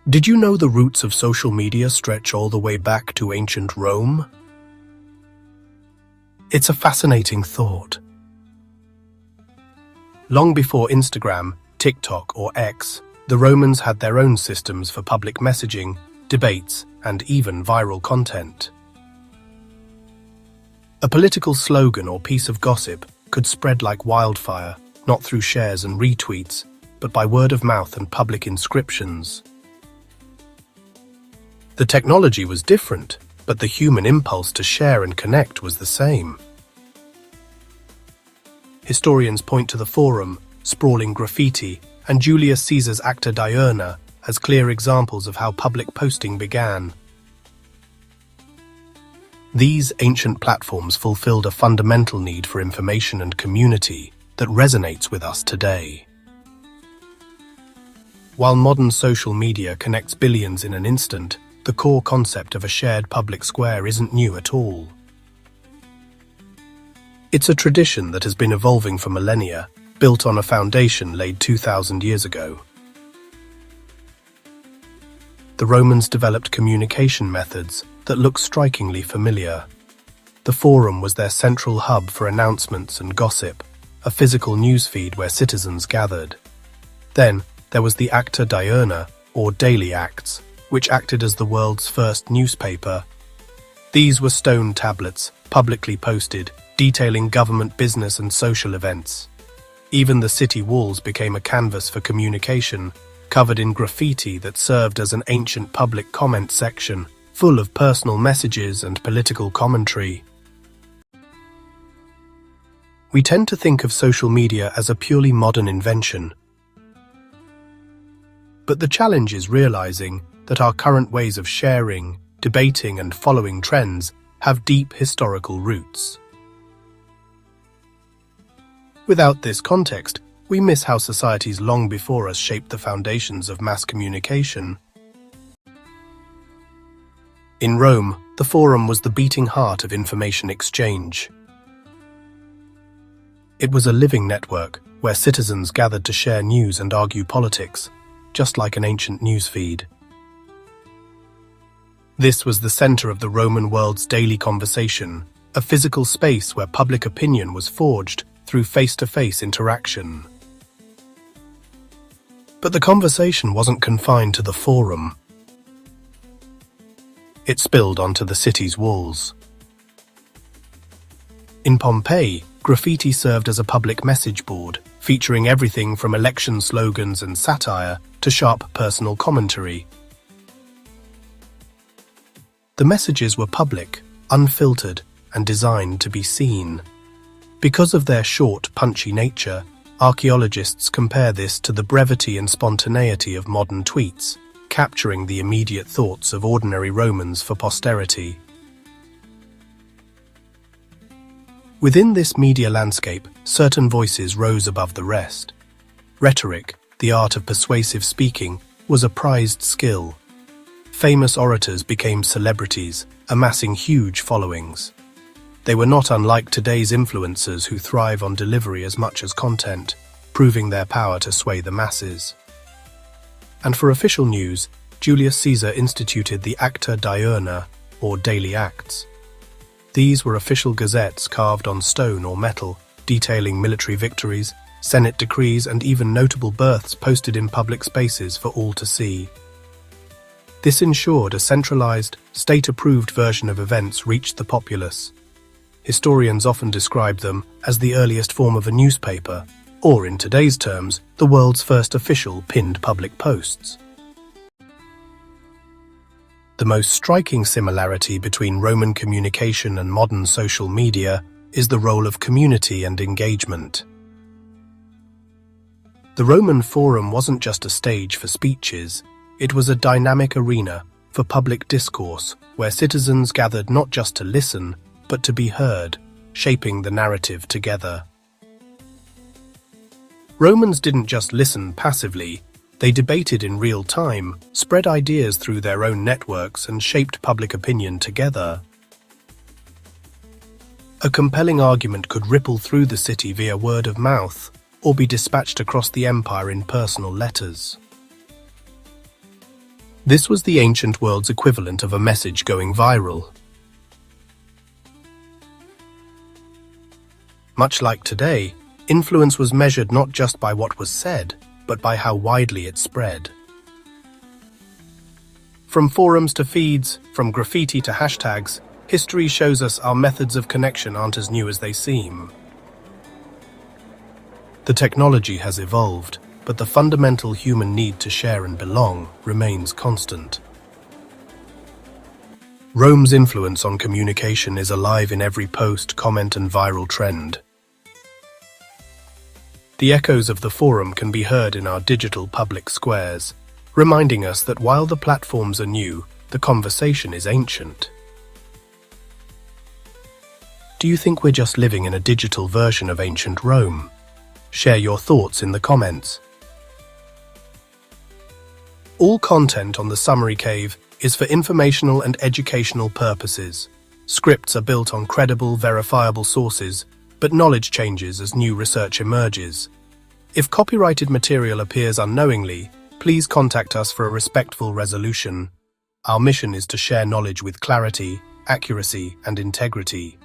Did you know the roots of social media stretch all the way back to ancient Rome? It's a fascinating thought. Long before Instagram, TikTok, or X, the Romans had their own systems for public messaging, debates, and even viral content. A political slogan or piece of gossip could spread like wildfire, not through shares and retweets, but by word of mouth and public inscriptions. The technology was different, but the human impulse to share and connect was the same. Historians point to the Forum, sprawling graffiti, and Julius Caesar's Acta Diurna as clear examples of how public posting began. These ancient platforms fulfilled a fundamental need for information and community that resonates with us today. While modern social media connects billions in an instant, the core concept of a shared public square isn't new at all. It's a tradition that has been evolving for millennia, built on a foundation laid 2,000 years ago. The Romans developed communication methods that look strikingly familiar. The Forum was their central hub for announcements and gossip, a physical newsfeed where citizens gathered. Then, there was the Acta Diurna, or daily acts, which acted as the world's first newspaper. These were stone tablets, publicly posted, detailing government business and social events. Even the city walls became a canvas for communication, covered in graffiti that served as an ancient public comment section, full of personal messages and political commentary. We tend to think of social media as a purely modern invention. But the challenge is realizing that our current ways of sharing, debating, and following trends have deep historical roots. Without this context, we miss how societies long before us shaped the foundations of mass communication. In Rome, the Forum was the beating heart of information exchange. It was a living network where citizens gathered to share news and argue politics, just like an ancient newsfeed. This was the center of the Roman world's daily conversation, a physical space where public opinion was forged through face-to-face interaction. But the conversation wasn't confined to the Forum. It spilled onto the city's walls. In Pompeii, graffiti served as a public message board, featuring everything from election slogans and satire to sharp personal commentary. The messages were public, unfiltered, and designed to be seen. Because of their short, punchy nature, archaeologists compare this to the brevity and spontaneity of modern tweets, capturing the immediate thoughts of ordinary Romans for posterity. Within this media landscape, certain voices rose above the rest. Rhetoric, the art of persuasive speaking, was a prized skill. Famous orators became celebrities, amassing huge followings. They were not unlike today's influencers who thrive on delivery as much as content, proving their power to sway the masses. And for official news, Julius Caesar instituted the Acta Diurna, or daily acts. These were official gazettes carved on stone or metal, detailing military victories, Senate decrees, and even notable births posted in public spaces for all to see. This ensured a centralized, state-approved version of events reached the populace. Historians often describe them as the earliest form of a newspaper, or in today's terms, the world's first official pinned public posts. The most striking similarity between Roman communication and modern social media is the role of community and engagement. The Roman Forum wasn't just a stage for speeches, it was a dynamic arena for public discourse where citizens gathered not just to listen, but to be heard, shaping the narrative together. Romans didn't just listen passively, they debated in real time, spread ideas through their own networks, and shaped public opinion together. A compelling argument could ripple through the city via word of mouth, or be dispatched across the empire in personal letters. This was the ancient world's equivalent of a message going viral. Much like today, influence was measured not just by what was said, but by how widely it spread. From forums to feeds, from graffiti to hashtags, history shows us our methods of connection aren't as new as they seem. The technology has evolved, but the fundamental human need to share and belong remains constant. Rome's influence on communication is alive in every post, comment, and viral trend. The echoes of the forum can be heard in our digital public squares, reminding us that while the platforms are new, the conversation is ancient. Do you think we're just living in a digital version of ancient Rome? Share your thoughts in the comments. All content on the Summary Cave is for informational and educational purposes. Scripts are built on credible, verifiable sources, but knowledge changes as new research emerges. If copyrighted material appears unknowingly, please contact us for a respectful resolution. Our mission is to share knowledge with clarity, accuracy, and integrity.